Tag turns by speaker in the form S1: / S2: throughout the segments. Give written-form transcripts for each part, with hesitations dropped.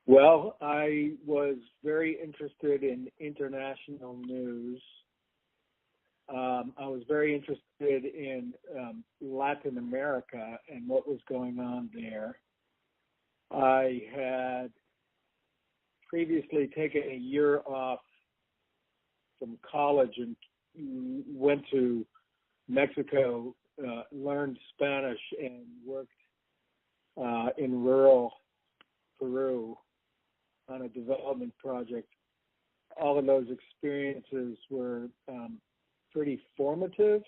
S1: Well, I was very interested in international news. I was very interested in Latin America and what was going on there. I had previously taken a year off from college and went to Mexico, learned Spanish, and worked in rural Peru on a development project. All of those experiences were pretty formative,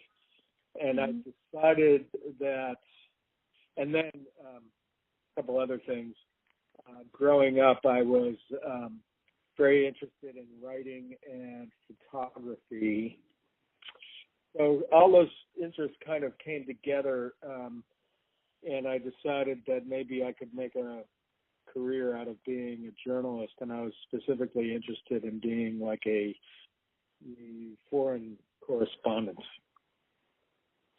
S1: and I decided that, and then a couple other things. Growing up, I was very interested in writing and photography. So all those interests kind of came together, and I decided that maybe I could make a career out of being a journalist, and I was specifically interested in being like a foreign correspondent.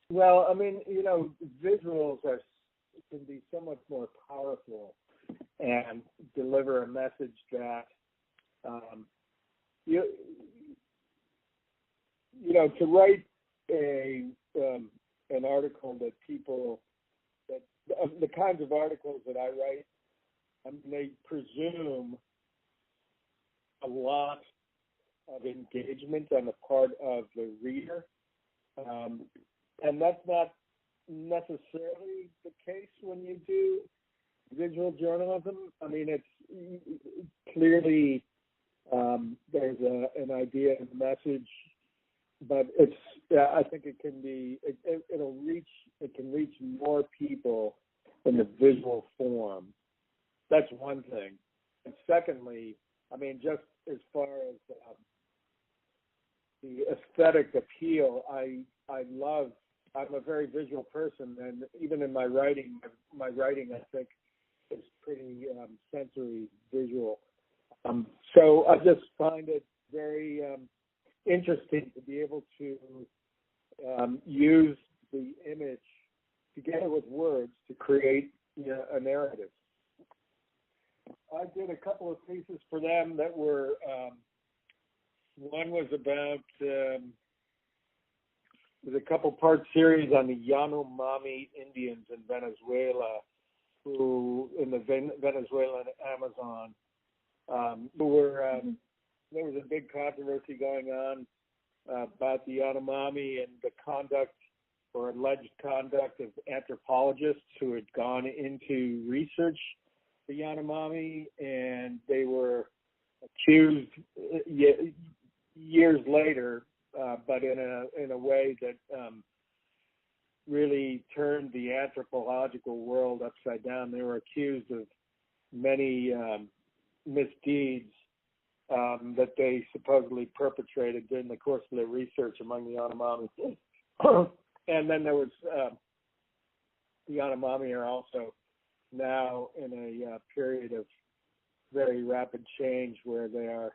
S1: Well, I mean, visuals can be so much more powerful and deliver a message that to write an article that the kinds of articles that I write, they presume a lot of engagement on the part of the reader, and that's not necessarily the case when you do visual journalism. I mean, it's clearly there's an idea and a message, but I think it can reach more people in the visual form. That's one thing. And secondly, I mean, just as far as the aesthetic appeal, I'm a very visual person, and even in my writing, I think is pretty sensory visual. So I just find it very interesting to be able to use the image together with words to create a narrative. I did a couple of pieces for them that were, one was about, there's a couple-part series on the Yanomami Indians in Venezuela, who in the Venezuelan Amazon, who were, there was a big controversy going on about the Yanomami and the conduct or alleged conduct of anthropologists who had gone into research the Yanomami, and they were accused years later, but in a way that really turned the anthropological world upside down. They were accused of many misdeeds that they supposedly perpetrated during the course of their research among the Yanomami. And then there was the Yanomami are also now in a period of very rapid change where they are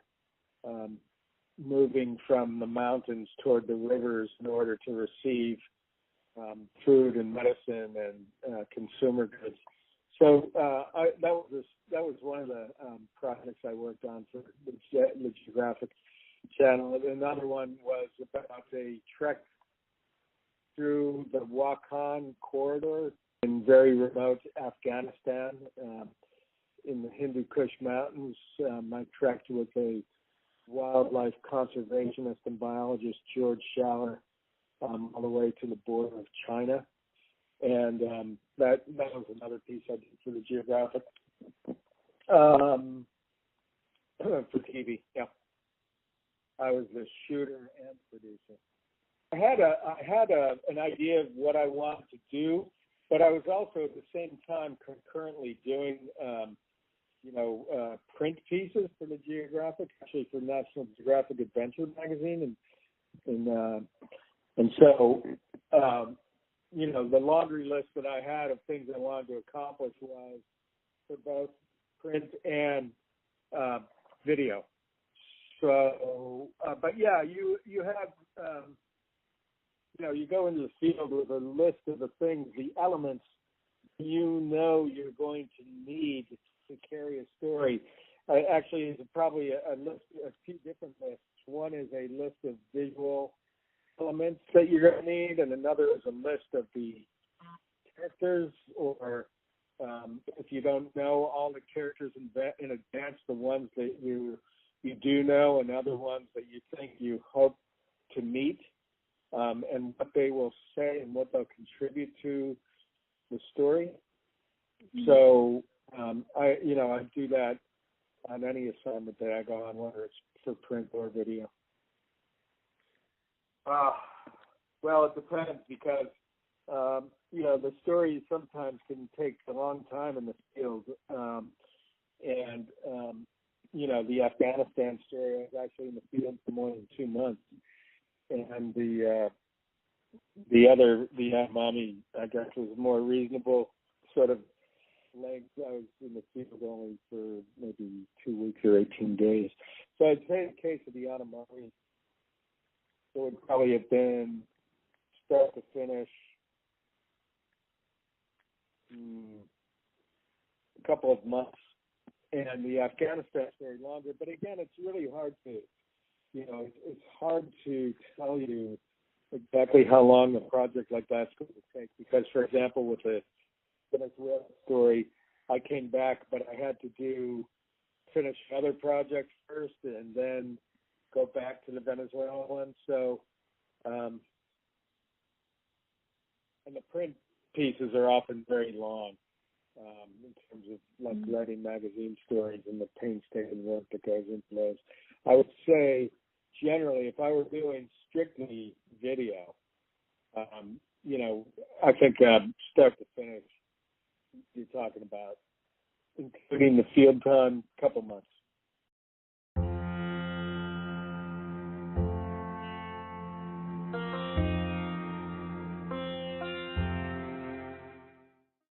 S1: moving from the mountains toward the rivers in order to receive food and medicine and consumer goods. So that was one of the projects I worked on for the Geographic Channel. Another one was about a trek through the Wakhan corridor in very remote Afghanistan, in the Hindu Kush Mountains. I trekked with a wildlife conservationist and biologist, George Schaller, all the way to the border of China. And that was another piece I did for the Geographic, for TV. Yeah, I was the shooter and producer. I had an idea of what I wanted to do, but I was also at the same time concurrently doing print pieces for the Geographic, actually for National Geographic Adventure magazine, and so the laundry list that I had of things I wanted to accomplish was for both print and video. So, but yeah, you have you go into the field with a list of the things, the elements you're going to need to carry a story. Actually, it's probably a list, a few different lists. One is a list of visual elements that you're going to need, and another is a list of the characters, or if you don't know all the characters in advance, the ones that you do know, and other ones that you think you hope to meet, and what they will say and what they'll contribute to the story. So I do that on any assignment that I go on, whether it's for print or video. Well, it depends, because the story sometimes can take a long time in the field, the Afghanistan story, I was actually in the field for more than 2 months, and the Mommy, I guess, was more reasonable sort of length. I was in the field only for maybe 2 weeks or 18 days. So I'd say in the case of the Yanomami, it would probably have been start to finish a couple of months, and the Afghanistan story longer. But again, it's really hard to, it's hard to tell you exactly how long a project like that's going to take, because, for example, with the Venezuela story, I came back, but I had to finish other projects first and then go back to the Venezuela one. So, and the print pieces are often very long in terms of like writing magazine stories and the painstaking work that goes into those. I would say generally, if I were doing strictly video, I think start to finish, you're talking about, including the field time, a couple months.